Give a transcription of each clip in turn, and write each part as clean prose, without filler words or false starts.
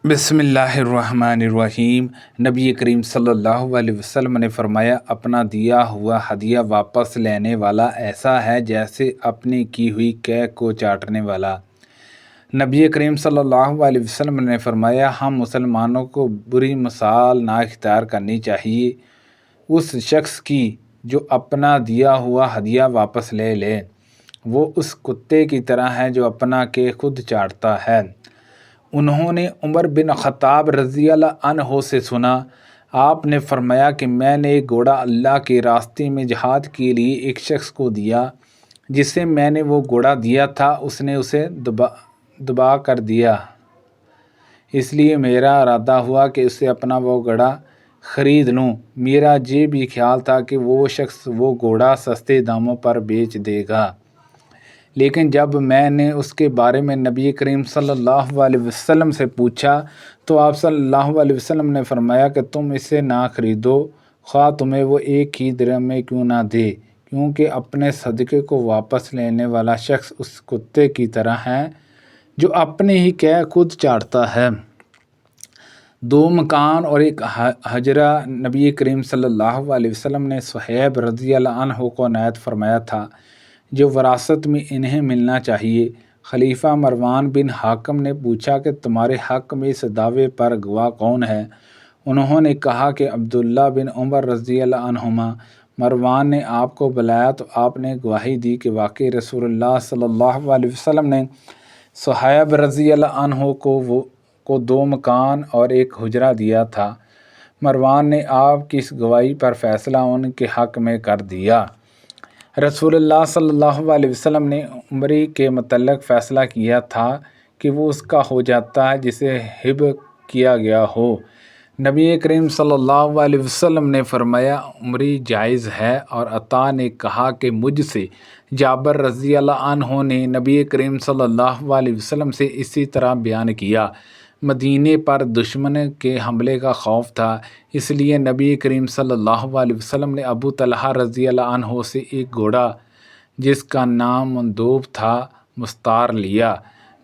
بسم اللہ الرحمن الرحیم۔ نبی کریم صلی اللہ علیہ وسلم نے فرمایا، اپنا دیا ہوا ہدیہ واپس لینے والا ایسا ہے جیسے اپنی کی ہوئی کیک کو چاٹنے والا۔ نبی کریم صلی اللہ علیہ وسلم نے فرمایا، ہم مسلمانوں کو بری مثال نہ اختیار کرنی چاہیے اس شخص کی جو اپنا دیا ہوا ہدیہ واپس لے لے۔ وہ اس کتے کی طرح ہے جو اپنا کیک خود چاٹتا ہے۔ انہوں نے عمر بن خطاب رضی اللہ عنہ سے سنا، آپ نے فرمایا کہ میں نے ایک گھوڑا اللہ کے راستے میں جہاد کے لیے ایک شخص کو دیا۔ جسے میں نے وہ گھوڑا دیا تھا اس نے اسے دبا کر دیا، اس لیے میرا ارادہ ہوا کہ اسے اپنا وہ گھوڑا خرید لوں۔ میرا یہ بھی خیال تھا کہ وہ شخص وہ گھوڑا سستے داموں پر بیچ دے گا، لیکن جب میں نے اس کے بارے میں نبی کریم صلی اللہ علیہ وسلم سے پوچھا تو آپ صلی اللہ علیہ وسلم نے فرمایا کہ تم اسے نہ خریدو، خواہ تمہیں وہ ایک ہی درہم میں کیوں نہ دے، کیونکہ اپنے صدقے کو واپس لینے والا شخص اس کتے کی طرح ہے جو اپنے ہی کیک خود چاٹتا ہے۔ 2 مکان اور ایک حجرہ نبی کریم صلی اللہ علیہ وسلم نے صہیب رضی اللہ عنہ کو عنایت فرمایا تھا، جو وراثت میں انہیں ملنا چاہیے۔ خلیفہ مروان بن حاکم نے پوچھا کہ تمہارے حق میں اس دعوے پر گواہ کون ہے؟ انہوں نے کہا کہ عبداللہ بن عمر رضی اللہ عنہما۔ مروان نے آپ کو بلایا تو آپ نے گواہی دی کہ واقعی رسول اللہ صلی اللہ علیہ وسلم نے صہیب رضی اللہ عنہ کو 2 مکان اور ایک حجرہ دیا تھا۔ مروان نے آپ کی اس گواہی پر فیصلہ ان کے حق میں کر دیا۔ رسول اللہ صلی اللہ علیہ وسلم نے عمری کے متعلق فیصلہ کیا تھا کہ وہ اس کا ہو جاتا ہے جسے ہبہ کیا گیا ہو۔ نبی کریم صلی اللہ علیہ وسلم نے فرمایا، عمری جائز ہے۔ اور عطا نے کہا کہ مجھ سے جابر رضی اللہ عنہ نے نبی کریم صلی اللہ علیہ وسلم سے اسی طرح بیان کیا۔ مدینے پر دشمن کے حملے کا خوف تھا، اس لیے نبی کریم صلی اللہ علیہ وسلم نے ابو طلحہ رضی اللہ عنہ سے ایک گھوڑا جس کا نام مندوب تھا مستعار لیا۔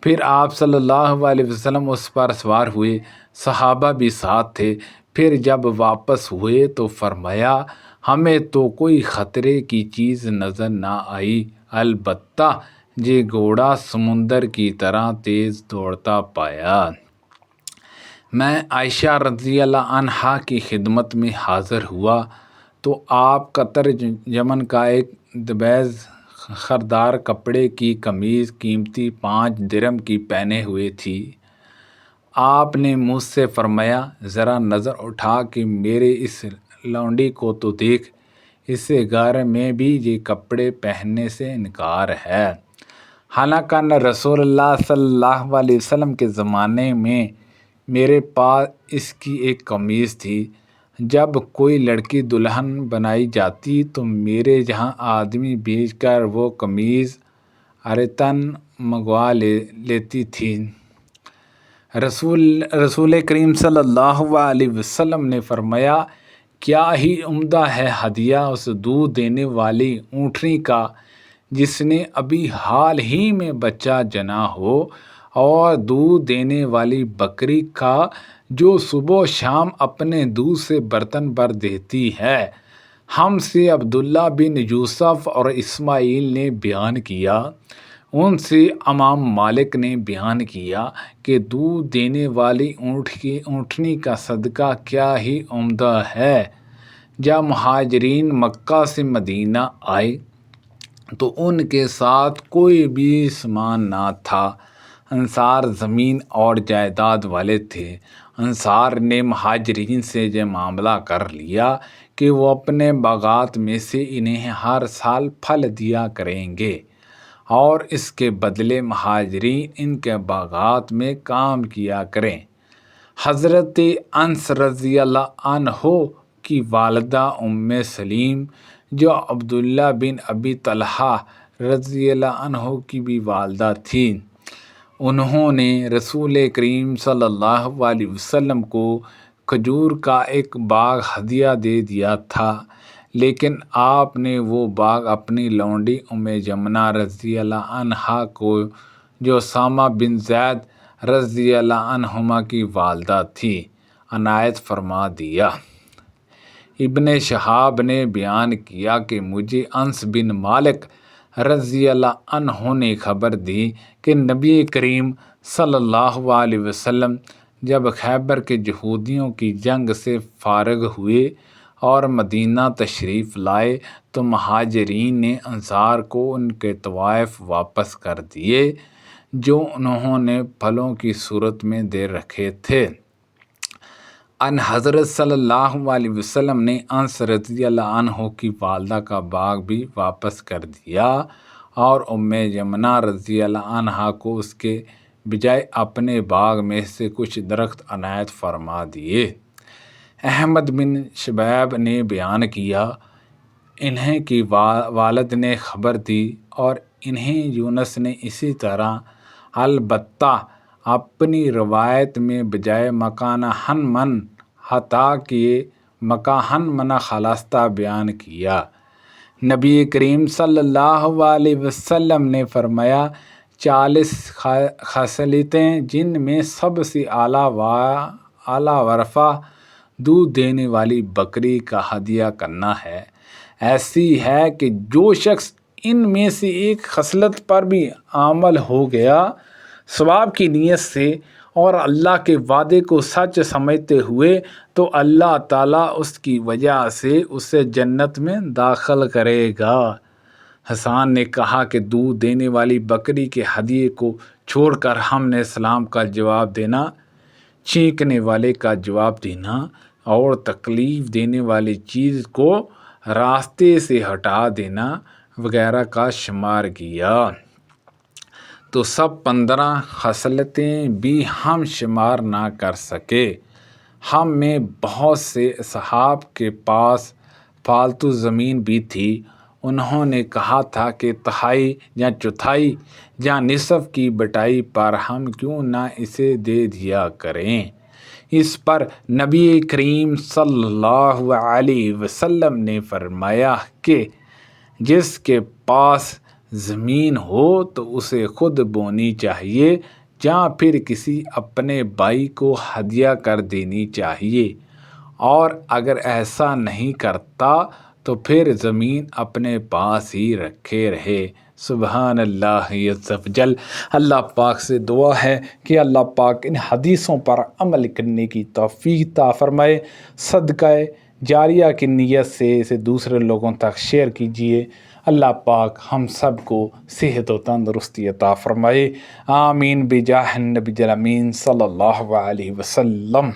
پھر آپ صلی اللہ علیہ وسلم اس پر سوار ہوئے، صحابہ بھی ساتھ تھے۔ پھر جب واپس ہوئے تو فرمایا، ہمیں تو کوئی خطرے کی چیز نظر نہ آئی، البتہ یہ گھوڑا سمندر کی طرح تیز دوڑتا پایا۔ میں عائشہ رضی اللہ عنہا کی خدمت میں حاضر ہوا تو آپ قطر یمن کا ایک دبیز خردار کپڑے کی قمیض قیمتی 5 درہم کی پہنے ہوئے تھی۔ آپ نے مجھ سے فرمایا، ذرا نظر اٹھا کے میرے اس لونڈی کو تو دیکھ، اسے گھر میں بھی یہ کپڑے پہننے سے انکار ہے۔ حالانکہ رسول اللہ صلی اللہ علیہ وسلم کے زمانے میں میرے پاس اس کی ایک قمیض تھی۔ جب کوئی لڑکی دلہن بنائی جاتی تو میرے یہاں آدمی بھیج کر وہ قمیض عارضاً منگوا لیتی تھی۔ رسول کریم صلی اللہ علیہ وسلم نے فرمایا، کیا ہی عمدہ ہے ہدیہ اس دودھ دینے والی اونٹنی کا جس نے ابھی حال ہی میں بچہ جنا ہو، اور دودھ دینے والی بکری کا جو صبح و شام اپنے دودھ سے برتن بھر دیتی ہے۔ ہم سے عبداللہ بن یوسف اور اسماعیل نے بیان کیا، ان سے امام مالک نے بیان کیا کہ دودھ دینے والی اونٹنی کا صدقہ کیا ہی عمدہ ہے۔ جب مہاجرین مکہ سے مدینہ آئے تو ان کے ساتھ کوئی بھی سامان نہ تھا۔ انصار زمین اور جائیداد والے تھے۔ انصار نے مہاجرین سے یہ معاملہ کر لیا کہ وہ اپنے باغات میں سے انہیں ہر سال پھل دیا کریں گے، اور اس کے بدلے مہاجرین ان کے باغات میں کام کیا کریں۔ حضرت انس رضی اللہ عنہ کی والدہ سلیم، جو عبداللہ بن ابی طلحہ رضی اللہ عنہ کی بھی والدہ تھیں، انہوں نے رسول کریم صلی اللہ علیہ وسلم کو کھجور کا ایک باغ ہدیہ دے دیا تھا، لیکن آپ نے وہ باغ اپنی لونڈی جمنہ رضی اللہ عنہا کو، جو اسامہ بن زید رضی اللہ عنہما کی والدہ تھی عنایت فرما دیا۔ ابن شہاب نے بیان کیا کہ مجھے انس بن مالک رضی اللہ عنہ نے خبر دی کہ نبی کریم صلی اللہ علیہ وسلم جب خیبر کے یہودیوں کی جنگ سے فارغ ہوئے اور مدینہ تشریف لائے تو مہاجرین نے انصار کو ان کے طوائف واپس کر دیے جو انہوں نے پھلوں کی صورت میں دے رکھے تھے۔ ان حضرت صلی اللہ علیہ وسلم نے انس رضی اللہ عنہ کی والدہ کا باغ بھی واپس کر دیا اور ام یمنہ رضی اللہ عنہ کو اس کے بجائے اپنے باغ میں سے کچھ درخت عنایت فرما دیے۔ احمد بن شبیب نے بیان کیا انہیں کی والد نے خبر دی اور انہیں یونس نے اسی طرح، البتہ اپنی روایت میں بجائے مکانہ ہن من حتا کیے مکاہن منا خلاصہ بیان کیا۔ نبی کریم صلی اللہ علیہ وسلم نے فرمایا 40 خصلتیں جن میں سب سے اعلیٰ ورفع دودھ دینے والی بکری کا ہدیہ کرنا ہے، ایسی ہے کہ جو شخص ان میں سے ایک خصلت پر بھی عامل ہو گیا ثواب کی نیت سے اور اللہ کے وعدے کو سچ سمجھتے ہوئے تو اللہ تعالیٰ اس کی وجہ سے اسے جنت میں داخل کرے گا۔ حسان نے کہا کہ دودھ دینے والی بکری کے ہدیے کو چھوڑ کر ہم نے سلام کا جواب دینا، چھینکنے والے کا جواب دینا اور تکلیف دینے والی چیز کو راستے سے ہٹا دینا وغیرہ کا شمار کیا تو سب 15 خصلتیں بھی ہم شمار نہ کر سکے۔ ہم میں بہت سے اصحاب کے پاس فالتو زمین بھی تھی، انہوں نے کہا تھا کہ تہائی یا چوتھائی یا نصف کی بٹائی پر ہم کیوں نہ اسے دے دیا کریں۔ اس پر نبی کریم صلی اللہ علیہ وسلم نے فرمایا کہ جس کے پاس زمین ہو تو اسے خود بونی چاہیے یا پھر کسی اپنے بھائی کو ہدیہ کر دینی چاہیے، اور اگر ایسا نہیں کرتا تو پھر زمین اپنے پاس ہی رکھے رہے۔ سبحان اللہ عز و جل۔ اللہ پاک سے دعا ہے کہ اللہ پاک ان حدیثوں پر عمل کرنے کی توفیق عطا فرمائے۔ صدقہ جاریہ کی نیت سے اسے دوسرے لوگوں تک شیئر کیجیے۔ اللہ پاک ہم سب کو صحت و تندرستی عطا فرمائے۔ آمین بجاہ النبی الامین صلی اللہ علیہ وسلم۔